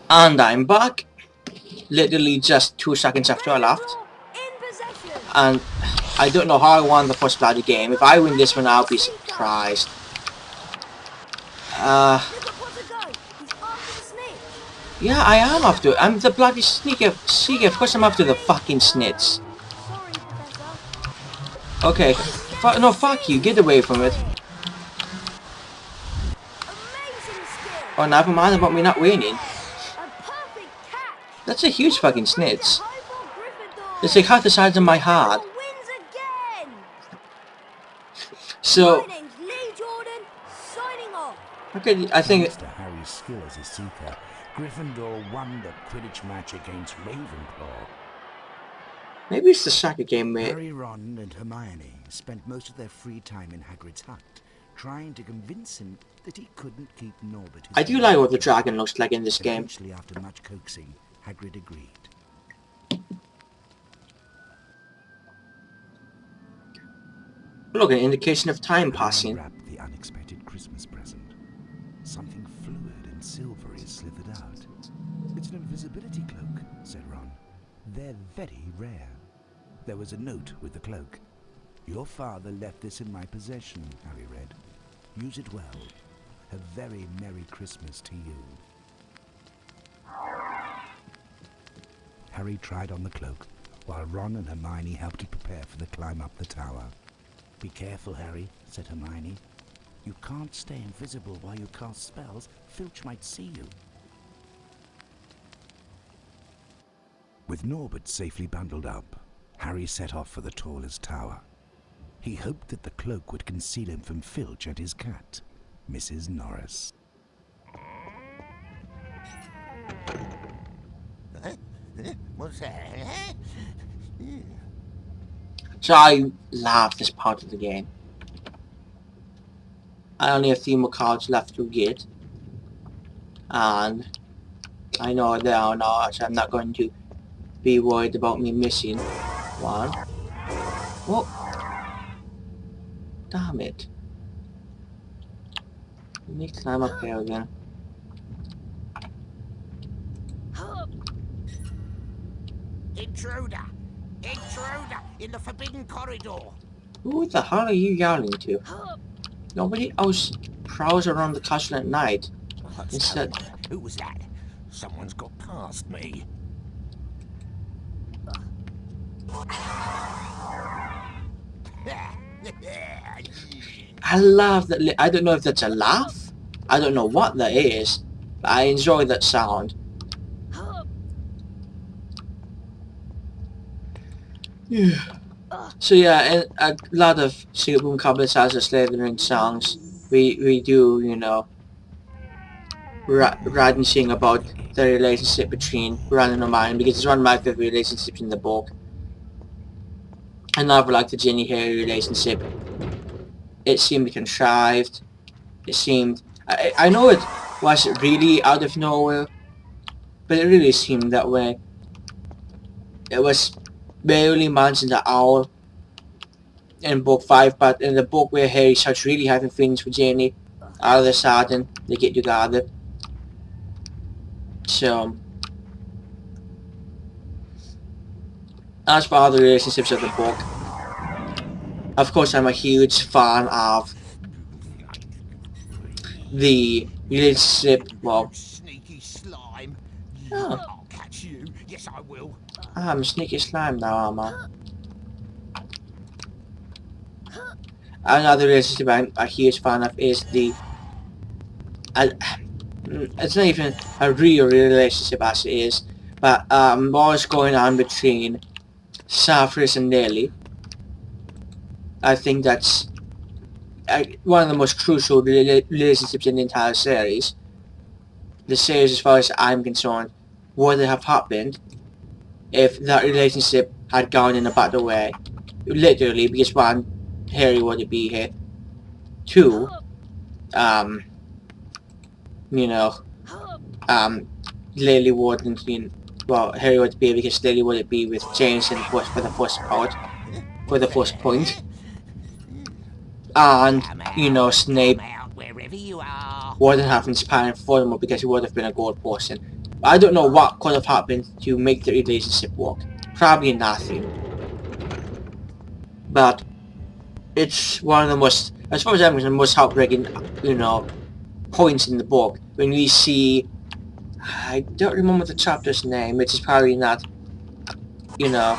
And I'm back. Literally just 2 seconds after I left. And I don't know how I won the first bloody game. If I win this one, I'll be surprised. Yeah, I am after. I'm the bloody sneaker. Of course I'm after the fucking snits. Okay. No, fuck you. Get away from it. Oh, never mind about me not winning. That's a huge fucking snits. It's like half the size of my heart. So, okay, I think. Mr. Harry's skill as a seeker, Gryffindor won the Quidditch match against Ravenclaw. Maybe it's the soccer game, mate. Harry, Ron, and Hermione spent most of their free time in Hagrid's hut, trying to convince him that he couldn't keep Norbert. I do like what the dragon looks like in this game. Eventually, after much coaxing, Hagrid agreed. Look, an indication of time passing. Wrapped the unexpected Christmas present. Something fluid and silvery slithered out. It's an invisibility cloak, said Ron. They're very rare. There was a note with the cloak. Your father left this in my possession, Harry read. Use it well. A very Merry Christmas to you. Harry tried on the cloak, while Ron and Hermione helped to prepare for the climb up the tower. Be careful, Harry, said Hermione. You can't stay invisible while you cast spells. Filch might see you. With Norbert safely bundled up, Harry set off for the tallest tower. He hoped that the cloak would conceal him from Filch and his cat, Mrs. Norris. What's that? So I love this part of the game. I only have 3 more cards left to get. And I know they are not, so I'm not going to be worried about me missing one. Whoa. Damn it. Let me climb up here again. Intruder! Intruder! In the forbidden corridor! Who the hell are you yelling to? Nobody else prowls around the castle at night. Instead... Who was that? Someone's got past me. I love that. I don't know if that's a laugh. I don't know what that is. But I enjoy that sound. Yeah. So yeah, and a lot of Secret Boom Couplets has a Slytherin songs. We do, you know, write and sing about the relationship between Ron and Hermione, because it's one of my favorite relationships in the book. I never liked the Ginny Harry relationship. It seemed contrived. It seemed... I know it wasn't really out of nowhere, but it really seemed that way. It was barely mentioned at all in book 5, but in the book where Harry starts really having feelings for Ginny, all of a sudden they get together. So, as for other relationships of the book, of course I'm a huge fan of the relationship, well... Sneaky slime! Oh. I'll catch you! Yes, I will! I'm a sneaky slime now, am I? Another relationship I'm a huge fan of is the... it's not even a real relationship as it is, but what's going on between Severus and Nelly. I think that's one of the most crucial relationships in the entire series. The series, as far as I'm concerned, would have happened if that relationship had gone in a better way. Literally, because 1, Harry wouldn't be here. 2, you know, Lily wouldn't be, well, Harry would be, because Lily wouldn't be with James in for the first part, for the first point. And, you know, Snape Wherever you are. wouldn't have inspired furthermore because he would have been a gold person. I don't know what could have happened to make the relationship work. Probably nothing. But it's one of the most, as far as I'm concerned, the most heartbreaking, you know, points in the book when we see, I don't remember the chapter's name, which is probably not, you know,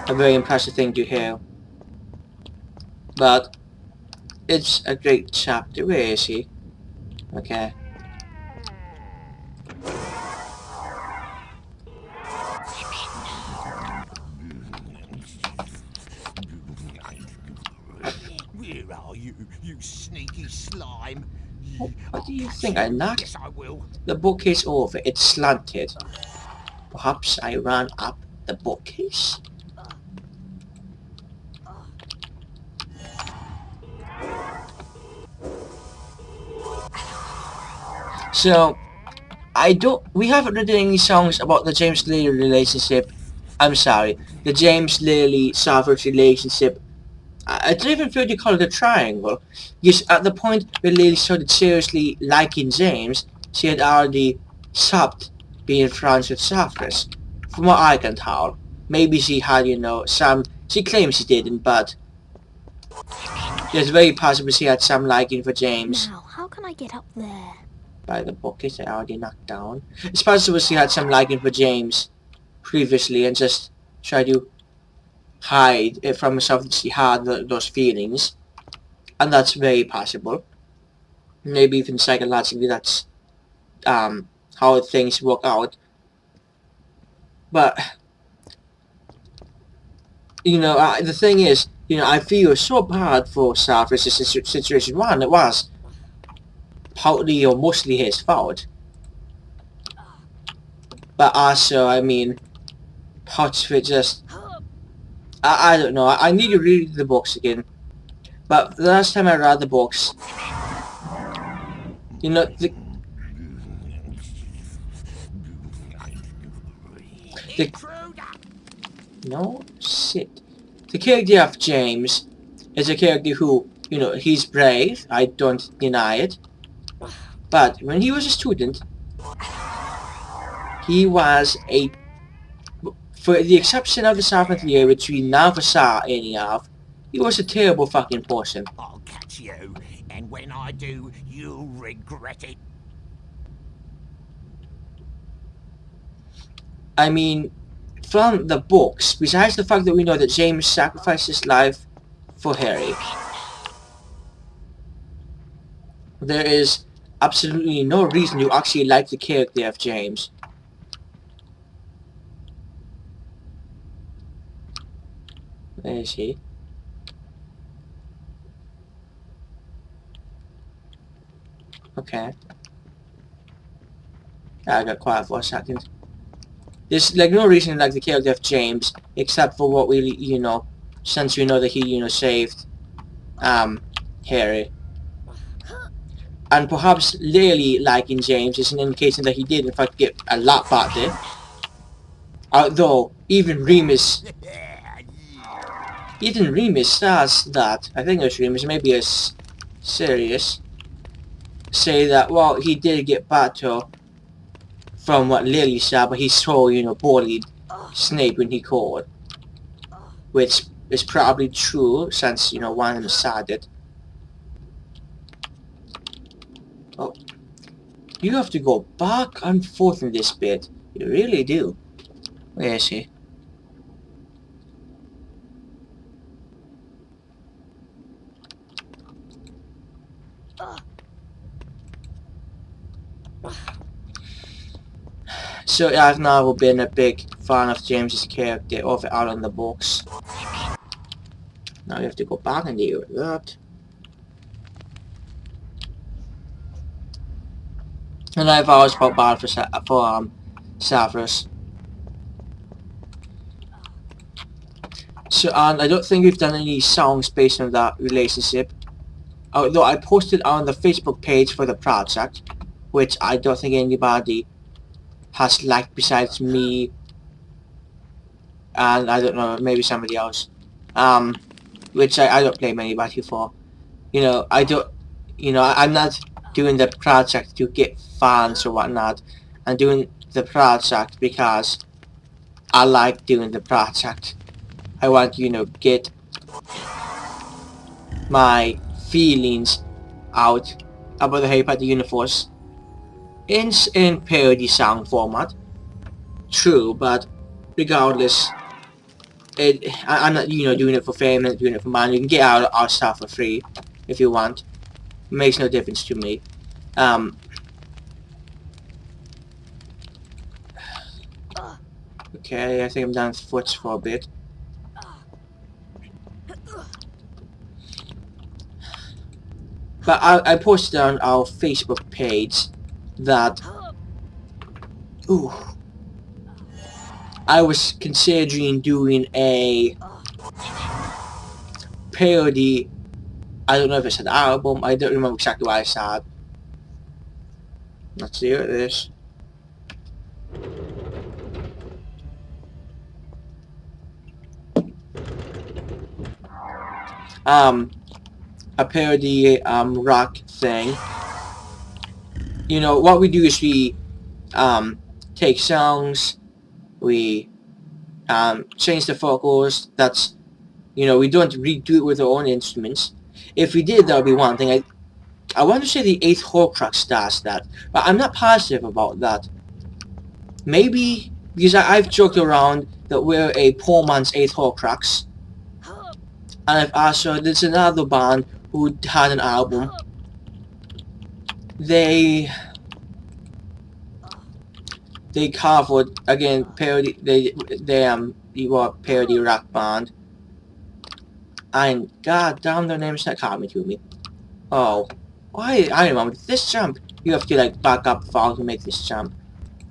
a very impressive thing to hear. But it's a great chapter. Where is he? Okay. Where are you, you sneaky slime? What do you think? I knocked Yes, I will. the bookcase over. It's slanted. Perhaps I ran up the bookcase? So, we haven't written any songs about the James Lily relationship. I'm sorry, the James Lily Severus relationship. I don't even feel to call it a triangle, because at the point where Lily started seriously liking James, she had already stopped being friends with Severus. From what I can tell. Maybe she had, you know, she claims she didn't, but it's very possible she had some liking for James. Now, how can I get up there? By the bookcase I already knocked down. It's possible she had some liking for James previously and just tried to hide it from herself that she had those feelings. And that's very possible. Maybe even psychologically that's how things work out. But, you know, the thing is, you know, I feel so bad for Severus in situation one. It was partly or mostly his fault. But also, I mean, parts of it just... I don't know, I need to read the books again. But the last time I read the books, you know, no, shit. The character of James is a character who, you know, he's brave, I don't deny it. But when he was a student, he was a... For the exception of the seventh year, which we never saw any of, he was a terrible fucking person. I'll catch you, and when I do, you'll regret it. I mean, from the books, besides the fact that we know that James sacrificed his life for Harry, there is absolutely no reason to actually like the character of James. Where is he? Okay. I got quiet for a second. There's like no reason to like the character of James, except for what we, you know, since we know that he, you know, saved Harry. And perhaps Lily liking James is an indication that he did in fact get a lot better. Although even Remus says that, I think it was Remus, maybe it's Sirius, say that, well, he did get better from what Lily said, but he so, you know, bullied Snape when he called. Which is probably true, since, you know, one of them said it. Oh. You have to go back and forth in this bit. You really do. Where is he? So I've never been a big fan of James's character of it out in the books. Now you have to go back and deal with that. And I've always felt bad for Severus. So, and I don't think we've done any songs based on that relationship. Although I posted on the Facebook page for the project, which I don't think anybody has liked besides me, and I don't know, maybe somebody else. Which I don't blame anybody for. You know, I don't, you know, I'm not doing the project to get fans or whatnot. and doing the project because I like doing the project. I want to, get my feelings out about the Harry Potter universe in parody sound format. True, but regardless, I'm not doing it for fame, I'm not doing it for money. You can get our stuff for free if you want. It makes no difference to me. Okay, I think I'm down with foots for a bit. But I posted on our Facebook page that I was considering doing a parody. I don't know if it's an album. I don't remember exactly what I said. Let's see what it is. A parody rock thing. What we do is we take songs, we change the vocals. That's we don't redo it with our own instruments. If we did, that would be one thing. I want to say the 8th Horcrux does that, but I'm not positive about that. Maybe because I've joked around that we're a poor man's 8th Horcrux. And I've also, there's another band who had an album. They covered, again, parody, you were a parody rock band. And god damn, their name's not coming to me. Oh, why? I remember this jump. You have to like back up far to make this jump.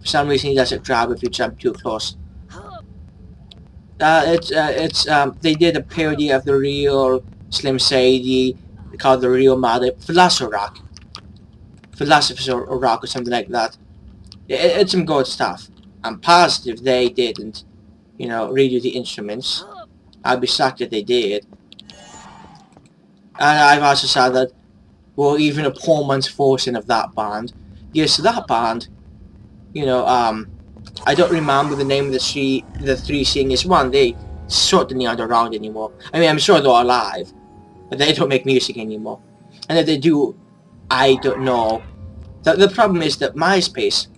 For some reason, he doesn't grab if you jump too close. They did a parody of the real Slim Shady, called the real mother, Philosopher Rock or something like that. It's some good stuff. I'm positive they didn't, redo the instruments. I'd be shocked if they did. And I've also said that, well, even a poor man's version of that band. Yes, that band, I don't remember the name of the three singers. One, they certainly aren't around anymore. I mean, I'm sure they're alive, but they don't make music anymore. And if they do, I don't know. The problem is that MySpace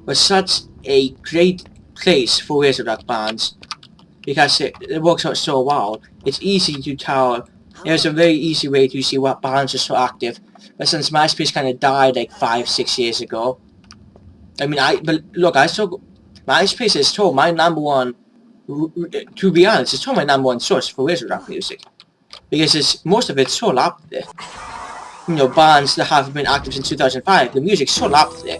was such a great place for wizard rock bands because it works out so well. It's easy to tell. There's a very easy way to see what bands are so active. But since MySpace kind of died like 5-6 years ago, I mean, MySpace is still my number one, to be honest, it's still my number one source for wizard rock music. Because most of it's still up there. Bands that have been active since 2005, the music's still up there.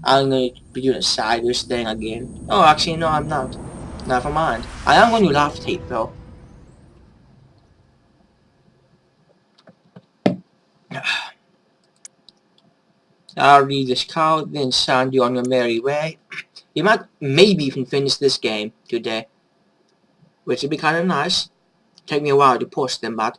I'm going to be doing a sideways thing again. Oh, actually, no, I'm not. Never mind. I am going to laugh tape, though. I'll read this card, then send you on your merry way. You might maybe even finish this game today, which would be kind of nice. Take me a while to post them, but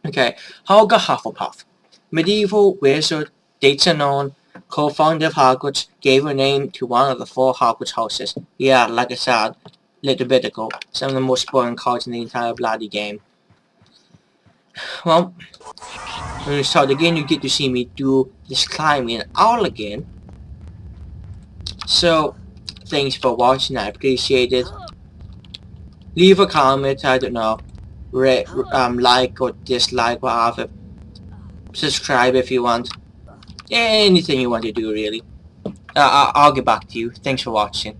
okay. Helga Hufflepuff, medieval wizard, dates unknown, co-founder of Hogwarts, gave her name to one of the 4 Hogwarts houses. Yeah, like I said, little bit ago, some of the most boring cards in the entire bloody game. Well, when we start again, you get to see me do this climbing all again. So, thanks for watching, I appreciate it. Leave a comment, I don't know, like or dislike, whatever. Subscribe if you want. Anything you want to do, really. I'll get back to you. Thanks for watching.